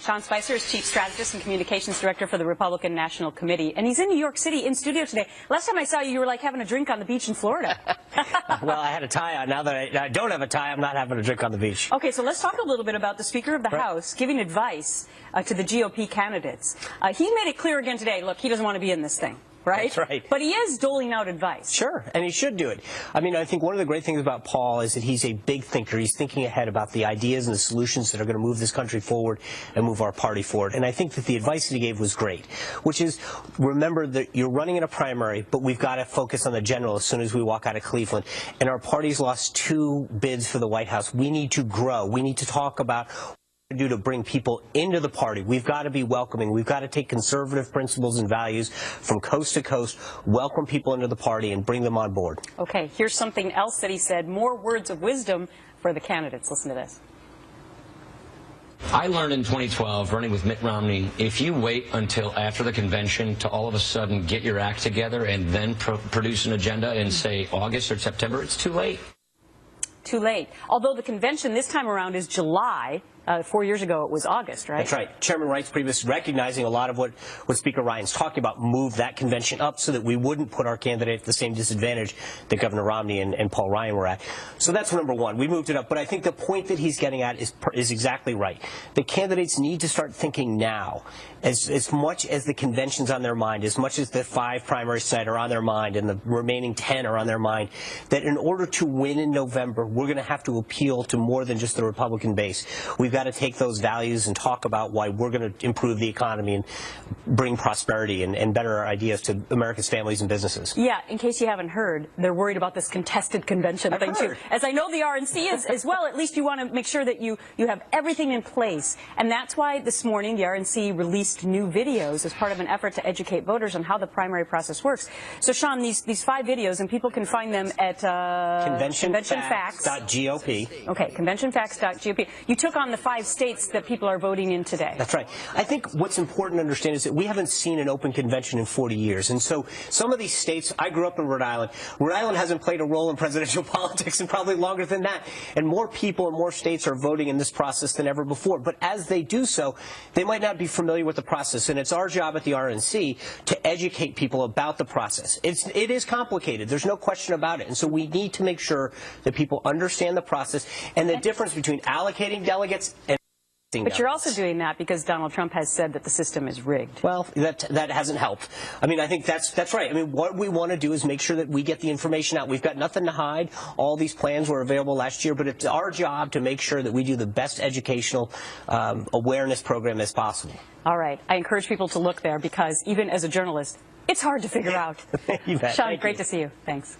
Sean Spicer is Chief Strategist and Communications Director for the Republican National Committee, and he's in New York City in studio today. Last time I saw you, you were like having a drink on the beach in Florida. Well, I had a tie on. Now that I don't have a tie, I'm not having a drink on the beach. Okay, so let's talk a little bit about the Speaker of the House giving advice to the GOP candidates. He made it clear again today, look, he doesn't want to be in this thing. Right? That's right. But he is doling out advice. Sure, and he should do it. I mean, I think one of the great things about Paul is that he's a big thinker. He's thinking ahead about the ideas and the solutions that are going to move this country forward and move our party forward. And I think that the advice that he gave was great, which is, remember that you're running in a primary, but we've got to focus on the general as soon as we walk out of Cleveland. And our party's lost 2 bids for the White House. We need to grow. We need to talk about do to bring people into the party. We've got to be welcoming. We've got to take conservative principles and values from coast to coast, welcome people into the party, and bring them on board. Okay, here's something else that he said, more words of wisdom for the candidates. Listen to this. I learned in 2012, running with Mitt Romney, if you wait until after the convention to all of a sudden get your act together and then produce an agenda in, say, August or September, it's too late. Too late. Although the convention this time around is July. 4 years ago, it was August, right? That's right. Chairman Wright's previous recognizing a lot of what Speaker Ryan's talking about, moved that convention up so that we wouldn't put our candidate at the same disadvantage that Governor Romney and Paul Ryan were at. So that's number one. We moved it up. But I think the point that he's getting at is exactly right. The candidates need to start thinking now. As much as the convention's on their mind, as much as the 5 primaries tonight are on their mind and the remaining 10 are on their mind, that in order to win in November, we're going to have to appeal to more than just the Republican base. We've got to take those values and talk about why we're going to improve the economy and bring prosperity and better ideas to America's families and businesses. Yeah, in case you haven't heard, they're worried about this contested convention thing too. As I know the RNC is as well, at least you want to make sure that you have everything in place. And that's why this morning the RNC released new videos as part of an effort to educate voters on how the primary process works. So Sean, these 5 videos, and people can find them at conventionfacts.gop. Okay, conventionfacts.gop. You took on the 5 states that people are voting in today. That's right. I think what's important to understand is that we haven't seen an open convention in 40 years. And so some of these states, I grew up in Rhode Island. Rhode Island hasn't played a role in presidential politics in probably longer than that. And more people in more states are voting in this process than ever before. But as they do so, they might not be familiar with the process. And it's our job at the RNC to educate people about the process. It is complicated. There's no question about it. And so we need to make sure that people understand the process and the difference between allocating delegates and but you're also doing that because Donald Trump has said that the system is rigged. Well, that hasn't helped. I mean, I think that's right. I mean, what we want to do is make sure that we get the information out. We've got nothing to hide. All these plans were available last year, but it's our job to make sure that we do the best educational awareness program as possible. All right. I encourage people to look there because even as a journalist, it's hard to figure out. You bet. Sean, great to see you. Thanks.